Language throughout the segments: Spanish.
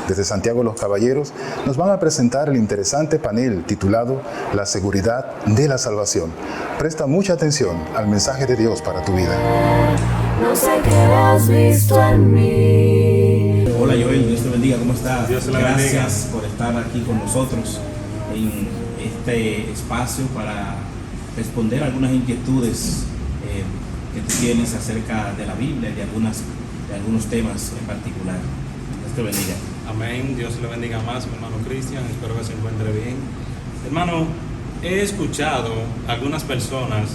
Desde Santiago los Caballeros nos van a presentar el interesante panel titulado La seguridad de la salvación. Presta mucha atención al mensaje de Dios para tu vida. No sé qué has visto en mí. Hola Joel, Dios te bendiga, ¿cómo estás? Dios te la bendiga. Gracias por estar aquí con nosotros en este espacio para responder algunas inquietudes que tú tienes acerca de la Biblia y de algunos temas en particular. Dios te bendiga. Amén, Dios le bendiga más, mi hermano Cristian, espero que se encuentre bien. Hermano, he escuchado a algunas personas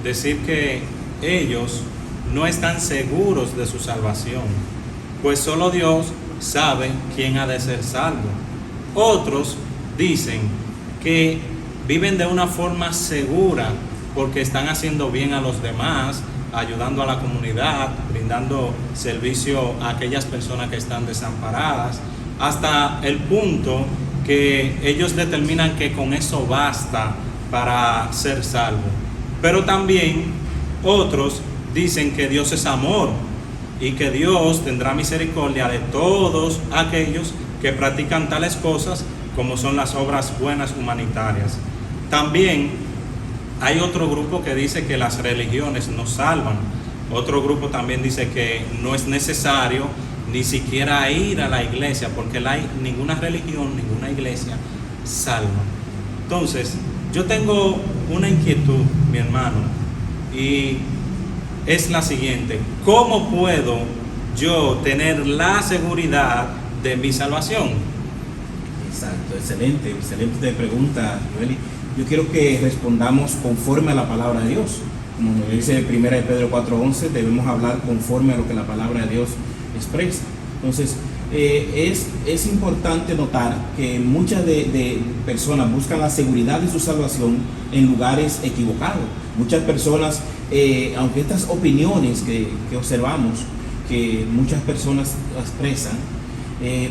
decir que ellos no están seguros de su salvación, pues solo Dios sabe quién ha de ser salvo. Otros dicen que viven de una forma segura porque están haciendo bien a los demás, ayudando a la comunidad, brindando servicio a aquellas personas que están desamparadas, hasta el punto que ellos determinan que con eso basta para ser salvo. Pero también otros dicen que Dios es amor y que Dios tendrá misericordia de todos aquellos que practican tales cosas como son las obras buenas humanitarias. También hay otro grupo que dice que las religiones nos salvan. Otro grupo también dice que no es necesario ni siquiera ir a la iglesia, porque ninguna religión, ninguna iglesia salva. Entonces, yo tengo una inquietud, mi hermano, y es la siguiente: ¿cómo puedo yo tener la seguridad de mi salvación? Exacto, excelente pregunta, Joel. Yo quiero que respondamos conforme a la palabra de Dios. Como nos dice 1 Pedro 4:11, debemos hablar conforme a lo que la palabra de Dios expresa. Entonces, es importante notar que muchas de personas buscan la seguridad de su salvación en lugares equivocados. Muchas personas, aunque estas opiniones que observamos, que muchas personas expresan,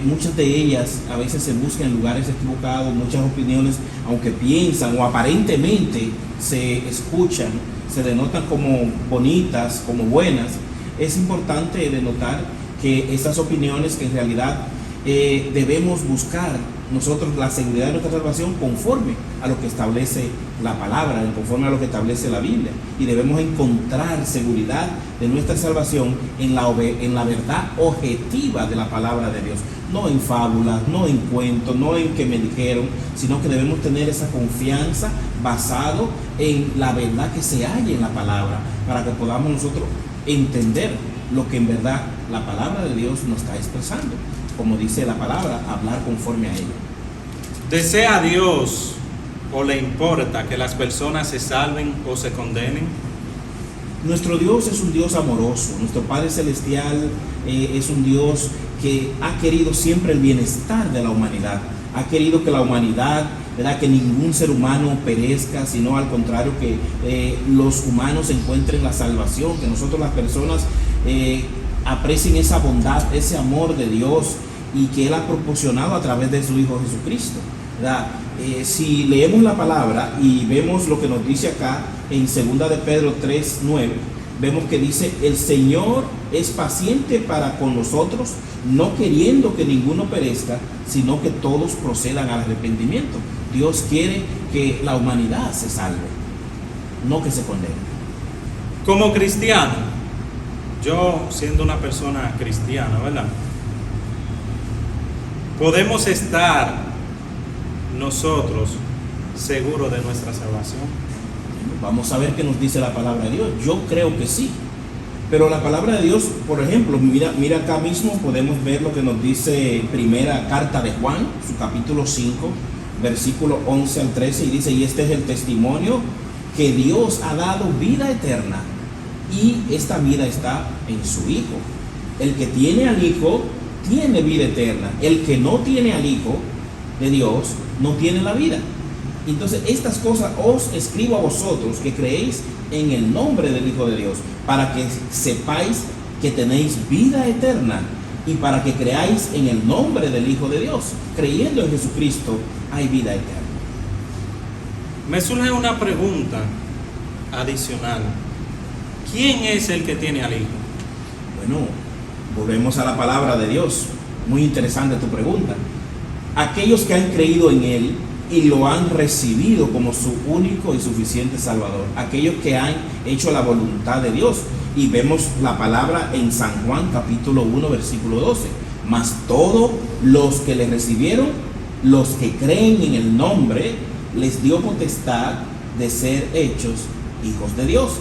muchas de ellas a veces se buscan en lugares equivocados. Muchas opiniones, aunque piensan o aparentemente se escuchan, se denotan como bonitas, como buenas, es importante denotar que estas opiniones, que en realidad debemos buscar nosotros la seguridad de nuestra salvación conforme a lo que establece la palabra, conforme a lo que establece la Biblia, y debemos encontrar seguridad de nuestra salvación en la verdad objetiva de la palabra de Dios, no en fábulas, no en cuentos, no en que me dijeron, sino que debemos tener esa confianza basado en la verdad que se halla en la palabra, para que podamos nosotros entender lo que en verdad la palabra de Dios nos está expresando. Como dice la palabra, hablar conforme a ella. ¿Desea Dios o le importa que las personas se salven o se condenen? Nuestro Dios es un Dios amoroso. Nuestro Padre Celestial es un Dios que ha querido siempre el bienestar de la humanidad. Ha querido que la humanidad, ¿verdad?, que ningún ser humano perezca, sino al contrario, que los humanos encuentren la salvación, que nosotros las personas aprecien esa bondad, ese amor de Dios, y que Él ha proporcionado a través de su Hijo Jesucristo, ¿verdad? Si leemos la palabra y vemos lo que nos dice acá en 2 de Pedro 3:9, vemos que dice: el Señor es paciente para con nosotros, no queriendo que ninguno perezca, sino que todos procedan al arrepentimiento. Dios quiere que la humanidad se salve, no que se condene. Como cristiano, yo siendo una persona cristiana, ¿verdad?, ¿podemos estar nosotros seguros de nuestra salvación? Vamos a ver qué nos dice la palabra de Dios. Yo creo que sí. Pero la palabra de Dios, por ejemplo, mira acá mismo, podemos ver lo que nos dice primera carta de Juan, su capítulo 5, versículo 11 al 13, y dice: y este es el testimonio que Dios ha dado vida eterna, y esta vida está en su Hijo. El que tiene al Hijo tiene vida eterna. El que no tiene al Hijo de Dios no tiene la vida. Entonces, estas cosas os escribo a vosotros que creéis en el nombre del Hijo de Dios, para que sepáis que tenéis vida eterna, y para que creáis en el nombre del Hijo de Dios. Creyendo en Jesucristo hay vida eterna. Me surge una pregunta adicional: ¿quién es el que tiene al Hijo? Bueno, volvemos a la palabra de Dios. Muy interesante tu pregunta. Aquellos que han creído en Él y lo han recibido como su único y suficiente Salvador. Aquellos que han hecho la voluntad de Dios. Y vemos la palabra en San Juan capítulo 1 versículo 12. Mas todos los que le recibieron, los que creen en el nombre, les dio potestad de ser hechos hijos de Dios.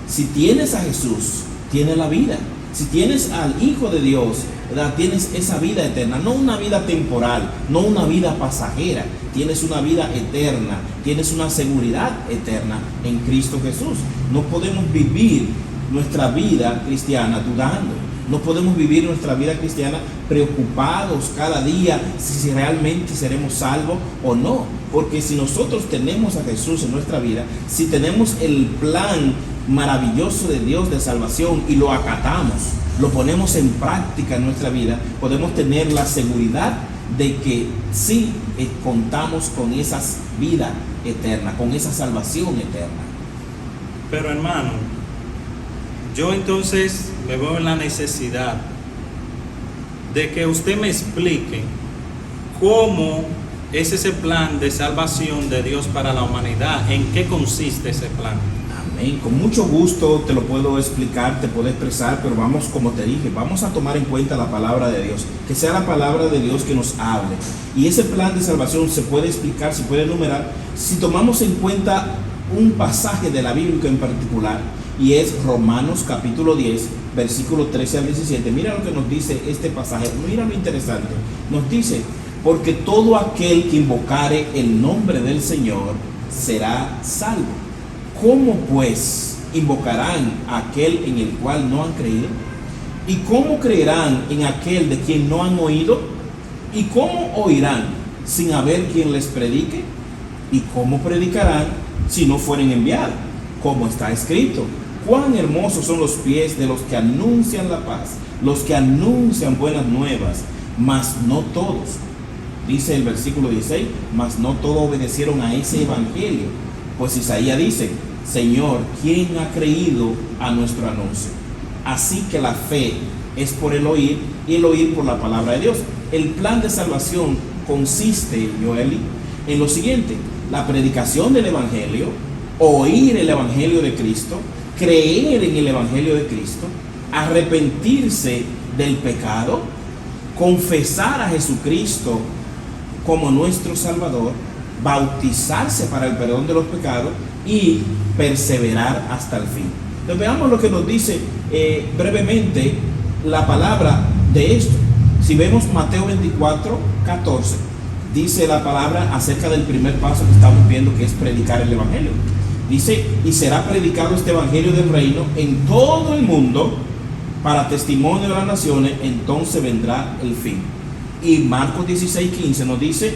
Si tienes a Jesús, tienes la vida. Si tienes al Hijo de Dios, ¿verdad?, tienes esa vida eterna, no una vida temporal, no una vida pasajera, tienes una vida eterna, tienes una seguridad eterna en Cristo Jesús. No podemos vivir nuestra vida cristiana dudando, no podemos vivir nuestra vida cristiana preocupados cada día si realmente seremos salvos o no, porque si nosotros tenemos a Jesús en nuestra vida, si tenemos el plan maravilloso de Dios de salvación y lo acatamos, lo ponemos en práctica en nuestra vida, podemos tener la seguridad de que sí contamos con esa vida eterna, con esa salvación eterna. Pero hermano, yo entonces me veo en la necesidad de que usted me explique cómo es ese plan de salvación de Dios para la humanidad, en qué consiste ese plan. Amén. Con mucho gusto te lo puedo explicar, te puedo expresar, pero vamos, como te dije, vamos a tomar en cuenta la palabra de Dios, que sea la palabra de Dios que nos hable. Y ese plan de salvación se puede explicar, se puede enumerar, si tomamos en cuenta un pasaje de la Biblia en particular, y es Romanos capítulo 10, versículo 13 al 17. Mira lo que nos dice este pasaje, mira lo interesante. Nos dice: porque todo aquel que invocare el nombre del Señor será salvo. ¿Cómo pues invocarán a aquel en el cual no han creído? ¿Y cómo creerán en aquel de quien no han oído? ¿Y cómo oirán sin haber quien les predique? ¿Y cómo predicarán si no fueren enviados? Como está escrito: cuán hermosos son los pies de los que anuncian la paz, los que anuncian buenas nuevas, mas no todos. Dice el versículo 16, mas no todos obedecieron a ese evangelio. Pues Isaías dice: Señor, ¿quién ha creído a nuestro anuncio? Así que la fe es por el oír, y el oír por la palabra de Dios. El plan de salvación consiste, Joeli, en lo siguiente: la predicación del evangelio, oír el evangelio de Cristo, creer en el evangelio de Cristo, arrepentirse del pecado, confesar a Jesucristo como nuestro Salvador, bautizarse para el perdón de los pecados y perseverar hasta el fin. Entonces veamos lo que nos dice brevemente la palabra de esto. Si vemos Mateo 24, 14, dice la palabra acerca del primer paso que estamos viendo, que es predicar el evangelio. Dice: y será predicado este evangelio del reino en todo el mundo para testimonio de las naciones, entonces vendrá el fin. Y Marcos 16, 15 nos dice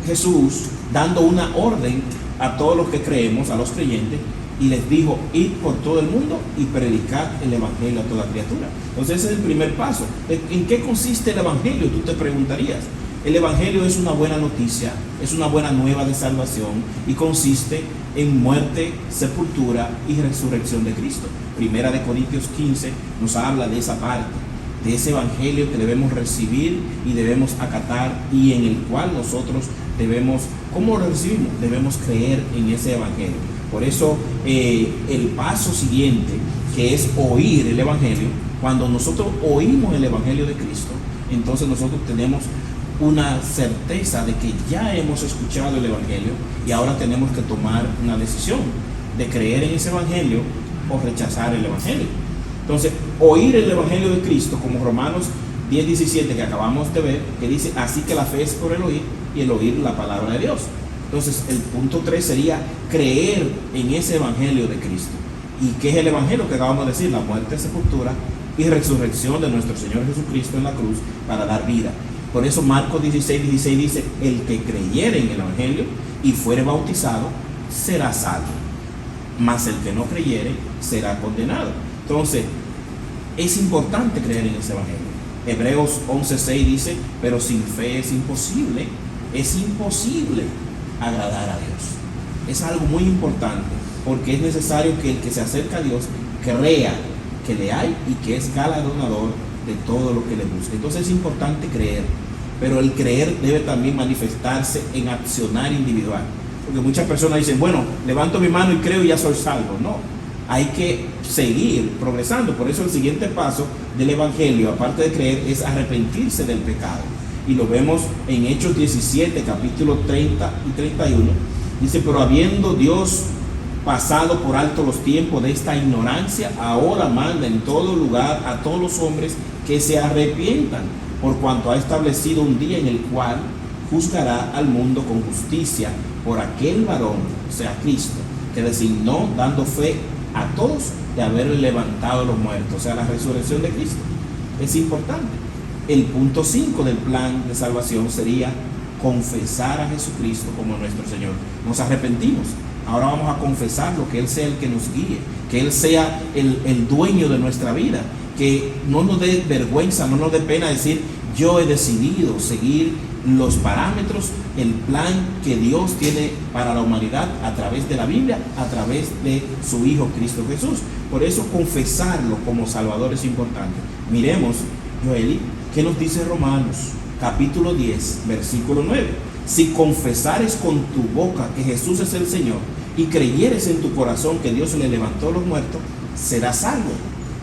Jesús dando una orden a todos los que creemos, a los creyentes, y les dijo: id por todo el mundo y predicad el evangelio a toda criatura. Entonces ese es el primer paso. ¿En qué consiste el evangelio?, tú te preguntarías. El evangelio es una buena noticia, es una buena nueva de salvación, y consiste en muerte, sepultura y resurrección de Cristo. Primera de Corintios 15 nos habla de esa parte, de ese evangelio que debemos recibir y debemos acatar, y en el cual nosotros debemos, ¿cómo lo recibimos? Debemos creer en ese evangelio. Por eso el paso siguiente, que es oír el evangelio, cuando nosotros oímos el evangelio de Cristo, entonces nosotros tenemos una certeza de que ya hemos escuchado el evangelio, y ahora tenemos que tomar una decisión de creer en ese evangelio o rechazar el evangelio. Entonces, oír el evangelio de Cristo, como Romanos 10, 17 que acabamos de ver, que dice: así que la fe es por el oír, y el oír la palabra de Dios. Entonces el punto 3 sería creer en ese evangelio de Cristo. ¿Y qué es el evangelio que acabamos de decir? La muerte, sepultura y resurrección de nuestro Señor Jesucristo en la cruz para dar vida. Por eso Marcos 16, 16 dice: el que creyere en el evangelio y fuere bautizado será salvo, mas el que no creyere será condenado. Entonces es importante creer en ese evangelio. Hebreos 11:6 dice: pero sin fe es imposible agradar a Dios. Es algo muy importante, porque es necesario que el que se acerca a Dios crea que le hay y que es galardonador de todo lo que le busca. Entonces es importante creer, pero el creer debe también manifestarse en accionar individual. Porque muchas personas dicen, bueno, levanto mi mano y creo y ya soy salvo. No, hay que seguir progresando. Por eso el siguiente paso del Evangelio, aparte de creer, es arrepentirse del pecado. Y lo vemos en Hechos 17, capítulo 30 y 31. Dice, pero habiendo Dios pasado por alto los tiempos de esta ignorancia, ahora manda en todo lugar a todos los hombres que se arrepientan, por cuanto ha establecido un día en el cual juzgará al mundo con justicia por aquel varón, o sea, Cristo, que designó dando fe a todos de haberle levantado a los muertos, o sea, la resurrección de Cristo. Es importante. El punto 5 del plan de salvación sería confesar a Jesucristo como nuestro Señor. Nos arrepentimos. Ahora vamos a confesarlo, que Él sea el que nos guíe, que Él sea el dueño de nuestra vida, que no nos dé vergüenza, no nos dé pena decir, yo he decidido seguir los parámetros, el plan que Dios tiene para la humanidad a través de la Biblia, a través de su Hijo Cristo Jesús. Por eso confesarlo como Salvador es importante. Miremos, Joeli, ¿qué nos dice Romanos capítulo 10, versículo 9? Si confesares con tu boca que Jesús es el Señor y creyeres en tu corazón que Dios le levantó a los muertos, serás salvo.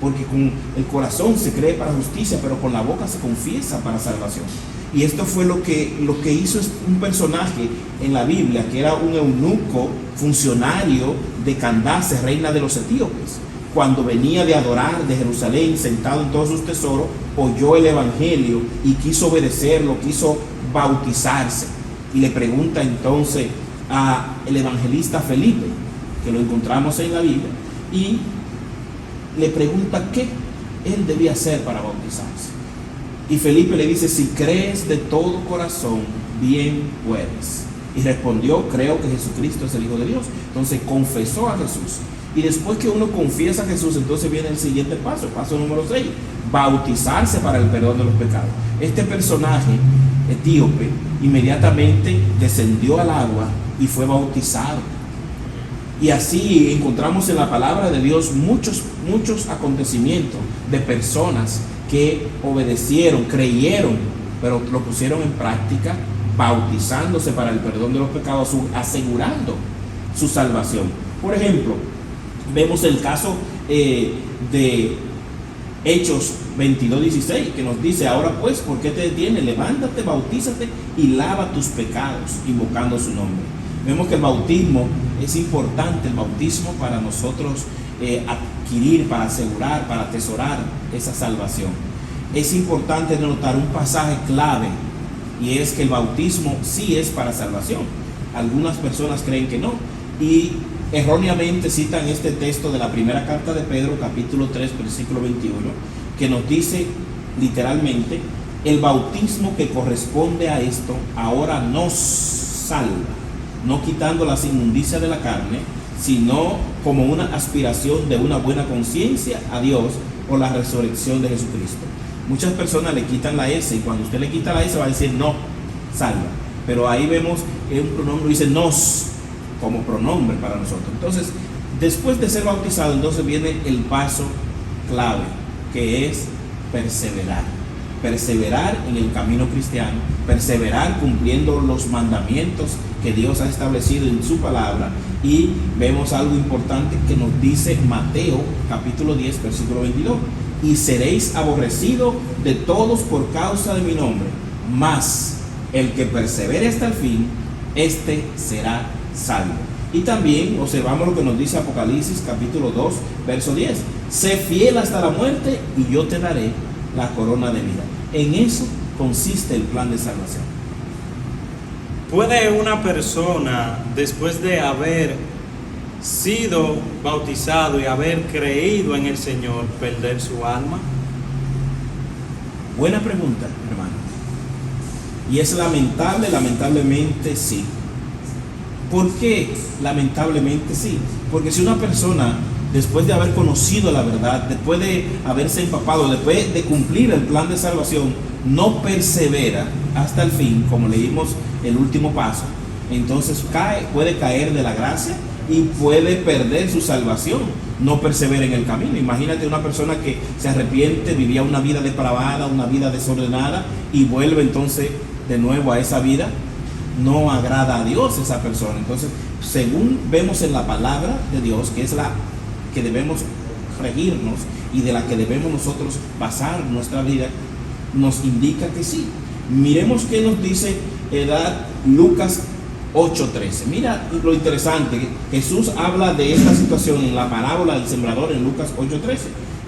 Porque con el corazón se cree para justicia, pero con la boca se confiesa para salvación. Y esto fue lo que hizo un personaje en la Biblia, que era un eunuco funcionario de Candace, reina de los etíopes. Cuando venía de adorar de Jerusalén, sentado en todos sus tesoros, oyó el Evangelio y quiso obedecerlo, quiso bautizarse. Y le pregunta entonces al evangelista Felipe, que lo encontramos en la Biblia, y le pregunta qué él debía hacer para bautizarse. Y Felipe le dice, si crees de todo corazón, bien puedes. Y respondió, creo que Jesucristo es el Hijo de Dios. Entonces confesó a Jesús. Y después que uno confiesa a Jesús, entonces viene el siguiente paso, paso número 6, bautizarse para el perdón de los pecados. Este personaje etíope inmediatamente descendió al agua y fue bautizado. Y así encontramos en la palabra de Dios muchos acontecimientos de personas que obedecieron, creyeron, pero lo pusieron en práctica, bautizándose para el perdón de los pecados, asegurando su salvación. Por ejemplo, vemos el caso de Hechos 22:16, que nos dice, ahora pues, ¿por qué te detienes? Levántate, bautízate y lava tus pecados, invocando su nombre. Vemos que el bautismo es importante, el bautismo para nosotros adquirir, para asegurar, para atesorar esa salvación. Es importante notar un pasaje clave, y es que el bautismo sí es para salvación. Algunas personas creen que no, y erróneamente citan este texto de la primera carta de Pedro, capítulo 3, versículo 21, que nos dice literalmente, el bautismo que corresponde a esto ahora nos salva, no quitando las inmundicias de la carne, sino como una aspiración de una buena conciencia a Dios por la resurrección de Jesucristo. Muchas personas le quitan la S, y cuando usted le quita la S va a decir no, salva. Pero ahí vemos que un pronombre dice nos, como pronombre para nosotros. Entonces, después de ser bautizado, entonces viene el paso clave, que es perseverar. Perseverar en el camino cristiano, perseverar cumpliendo los mandamientos que Dios ha establecido en su palabra. Y vemos algo importante que nos dice Mateo capítulo 10, versículo 22. Y seréis aborrecidos de todos por causa de mi nombre, mas el que persevere hasta el fin, este será salvo. Y también observamos lo que nos dice Apocalipsis capítulo 2, verso 10. Sé fiel hasta la muerte y yo te daré la corona de vida. En eso consiste el plan de salvación. ¿Puede una persona, después de haber sido bautizado y haber creído en el Señor, perder su alma? Buena pregunta, hermano. Y es lamentable, lamentablemente sí. ¿Por qué lamentablemente sí? Porque si una persona, después de haber conocido la verdad, después de haberse empapado, después de cumplir el plan de salvación, no persevera hasta el fin, como leímos el último paso, entonces puede caer de la gracia y puede perder su salvación, no persevera en el camino. Imagínate una persona que se arrepiente, vivía una vida depravada, una vida desordenada, y vuelve entonces de nuevo a esa vida. No agrada a Dios esa persona. Entonces, según vemos en la palabra de Dios, que es la que debemos regirnos y de la que debemos nosotros basar nuestra vida, nos indica que sí. Miremos qué nos dice Lucas 8:13. Mira lo interesante, Jesús habla de esta situación en la parábola del sembrador en Lucas 8:13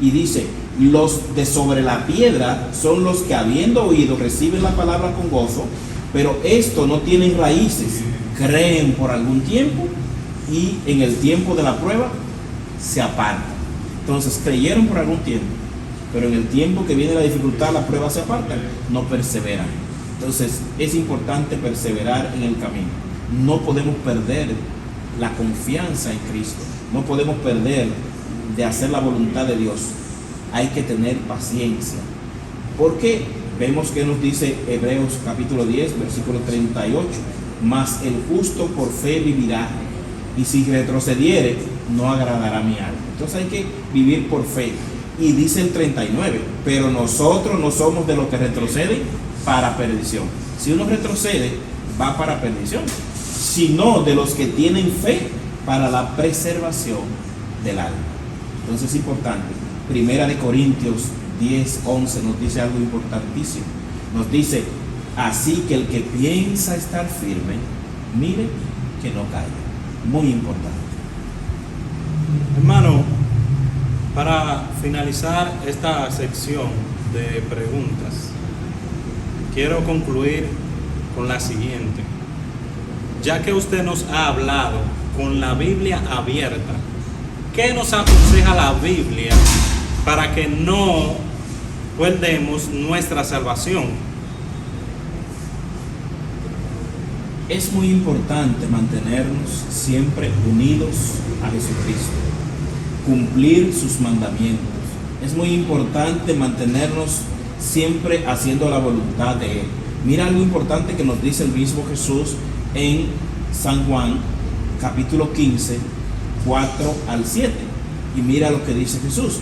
y dice: los de sobre la piedra son los que, habiendo oído, reciben la palabra con gozo, pero esto no tienen raíces, creen por algún tiempo y en el tiempo de la prueba se apartan. Entonces creyeron por algún tiempo, pero en el tiempo que viene la dificultad, la prueba, se apartan, no perseveran. Entonces es importante perseverar en el camino. No podemos perder la confianza en Cristo, no podemos perder de hacer la voluntad de Dios. Hay que tener paciencia, porque vemos que nos dice Hebreos capítulo 10, versículo 38, mas el justo por fe vivirá, y si retrocediere, no agradará mi alma. Entonces hay que vivir por fe. Y dice el 39, pero nosotros no somos de los que retroceden para perdición. Si uno retrocede, va para perdición, sino de los que tienen fe para la preservación del alma. Entonces es importante. Primera de Corintios 10:11 nos dice algo importantísimo. Nos dice: así que el que piensa estar firme, mire que no caiga. Muy importante. Hermano, para finalizar esta sección de preguntas, quiero concluir con la siguiente. Ya que usted nos ha hablado con la Biblia abierta, ¿qué nos aconseja la Biblia para que no perdemos nuestra salvación? Es muy importante mantenernos siempre unidos a Jesucristo, cumplir sus mandamientos. Es muy importante mantenernos siempre haciendo la voluntad de Él. Mira algo importante que nos dice el mismo Jesús en San Juan, capítulo 15, 4 al 7. Y mira lo que dice Jesús: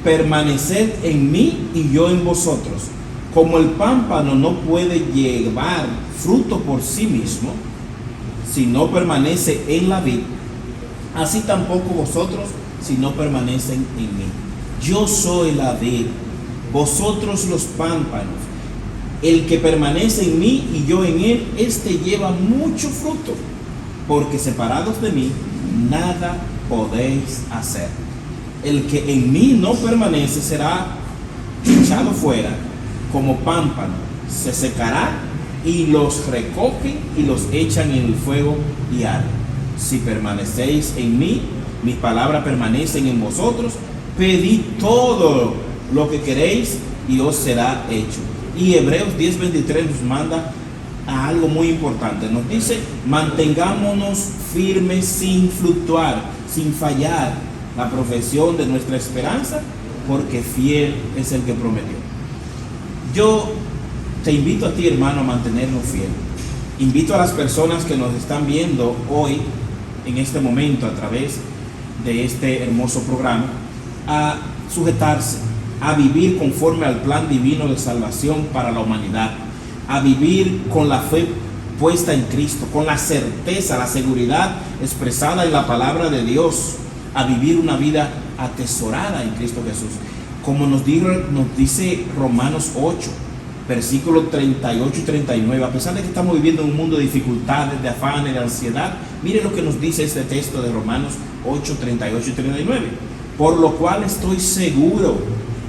permaneced en mí y yo en vosotros. Como el pámpano no puede llevar fruto por sí mismo si no permanece en la vid, así tampoco vosotros si no permanecen en mí. Yo soy la vid, vosotros los pámpanos. El que permanece en mí y yo en él, éste lleva mucho fruto, porque separados de mí nada podéis hacer. El que en mí no permanece será echado fuera como pámpano, se secará, y los recogen y los echan en el fuego y arden. Si permanecéis en mí, mis palabras permanecen en vosotros, pedid todo lo que queréis y os será hecho. Y Hebreos 10:23 nos manda a algo muy importante. Nos dice: mantengámonos firmes sin fluctuar, sin fallar la profesión de nuestra esperanza, porque fiel es el que prometió. Yo te invito a ti, hermano, a mantenernos fieles. Invito a las personas que nos están viendo hoy, en este momento, a través de este hermoso programa, a sujetarse, a vivir conforme al plan divino de salvación para la humanidad, a vivir con la fe puesta en Cristo, con la certeza, la seguridad expresada en la palabra de Dios, a vivir una vida atesorada en Cristo Jesús. Como nos dice Romanos 8, versículos 38 y 39, a pesar de que estamos viviendo en un mundo de dificultades, de afanes, de ansiedad, mire lo que nos dice este texto de Romanos 8, 38 y 39. Por lo cual estoy seguro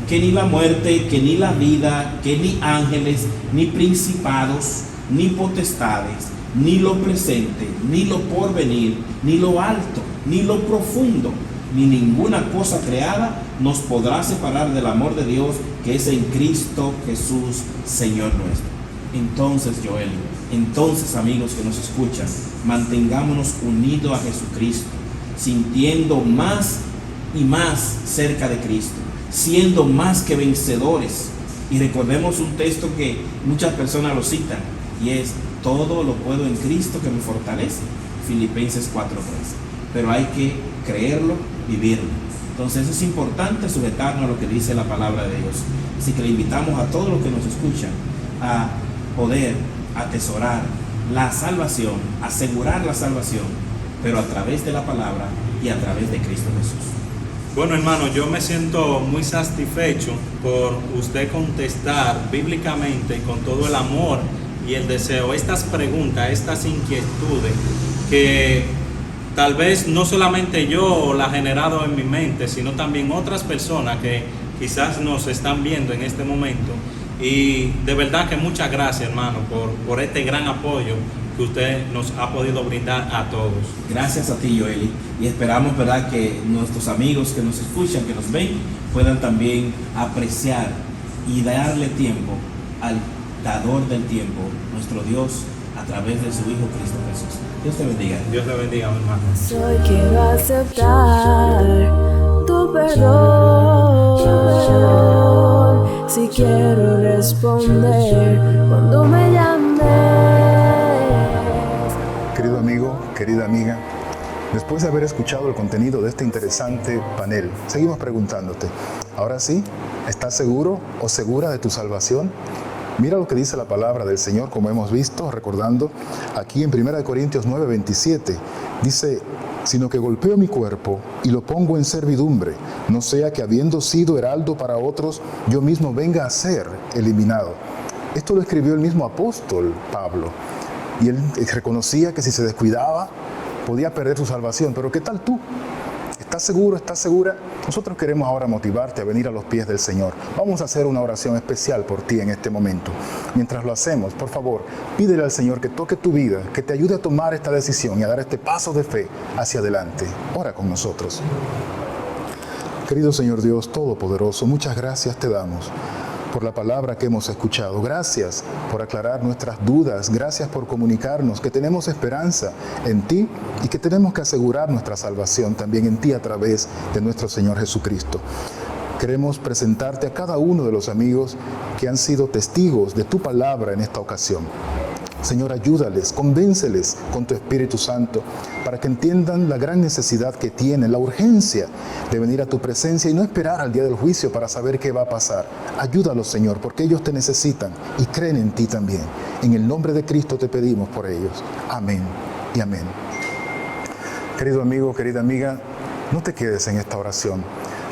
que ni la muerte, que ni la vida, que ni ángeles, ni principados, ni potestades, ni lo presente, ni lo porvenir, ni lo alto, ni lo profundo, ni ninguna cosa creada nos podrá separar del amor de Dios que es en Cristo Jesús, Señor nuestro. Entonces, Joel, entonces, amigos que nos escuchan, mantengámonos unidos a Jesucristo, sintiendo más y más cerca de Cristo, siendo más que vencedores. Y recordemos un texto que muchas personas lo citan, y es: todo lo puedo en Cristo que me fortalece. Filipenses 4:13. pero hay que creerlo, vivirlo. Entonces es importante sujetarnos a lo que dice la palabra de Dios. Así que le invitamos a todos los que nos escuchan a poder atesorar la salvación, asegurar la salvación, pero a través de la palabra y a través de Cristo Jesús. Bueno, hermano, yo me siento muy satisfecho por usted contestar bíblicamente y con todo el amor y el deseo estas preguntas, estas inquietudes que tal vez no solamente yo la he generado en mi mente, sino también otras personas que quizás nos están viendo en este momento. Y de verdad que muchas gracias, hermano, por este gran apoyo que usted nos ha podido brindar a todos. Gracias a ti, Joeli, y esperamos, ¿verdad?, que nuestros amigos que nos escuchan, que nos ven, puedan también apreciar y darle tiempo al dador del tiempo, nuestro Dios, a través de su Hijo Cristo Jesús. Dios te bendiga. Dios le bendiga, mi hermano. Hoy quiero aceptar tu perdón. Si quiero responder cuando me llames. Querido amigo, querida amiga, después de haber escuchado el contenido de este interesante panel, seguimos preguntándote, ahora sí, ¿estás seguro o segura de tu salvación? Mira lo que dice la palabra del Señor, como hemos visto, recordando aquí en 1 Corintios 9:27, dice, sino que golpeo mi cuerpo y lo pongo en servidumbre, no sea que habiendo sido heraldo para otros, yo mismo venga a ser eliminado. Esto lo escribió el mismo apóstol Pablo, y él reconocía que si se descuidaba, podía perder su salvación. Pero ¿qué tal tú? ¿Estás seguro? ¿Estás segura? Nosotros queremos ahora motivarte a venir a los pies del Señor. Vamos a hacer una oración especial por ti en este momento. Mientras lo hacemos, por favor, pídele al Señor que toque tu vida, que te ayude a tomar esta decisión y a dar este paso de fe hacia adelante. Ora con nosotros. Querido Señor Dios Todopoderoso, muchas gracias te damos por la palabra que hemos escuchado. Gracias por aclarar nuestras dudas. Gracias por comunicarnos que tenemos esperanza en ti y que tenemos que asegurar nuestra salvación también en ti a través de nuestro Señor Jesucristo. Queremos presentarte a cada uno de los amigos que han sido testigos de tu palabra en esta ocasión. Señor, ayúdales, convénceles con tu Espíritu Santo para que entiendan la gran necesidad que tienen, la urgencia de venir a tu presencia y no esperar al día del juicio para saber qué va a pasar. Ayúdalos, Señor, porque ellos te necesitan y creen en ti también. En el nombre de Cristo te pedimos por ellos. Amén y amén. Querido amigo, querida amiga, no te quedes en esta oración.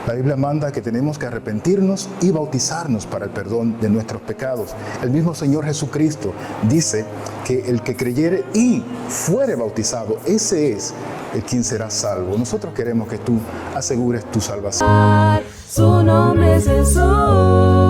La Biblia manda que tenemos que arrepentirnos y bautizarnos para el perdón de nuestros pecados. El mismo Señor Jesucristo dice que el que creyere y fuere bautizado, ese es el quien será salvo. Nosotros queremos que tú asegures tu salvación. Su nombre es Jesús.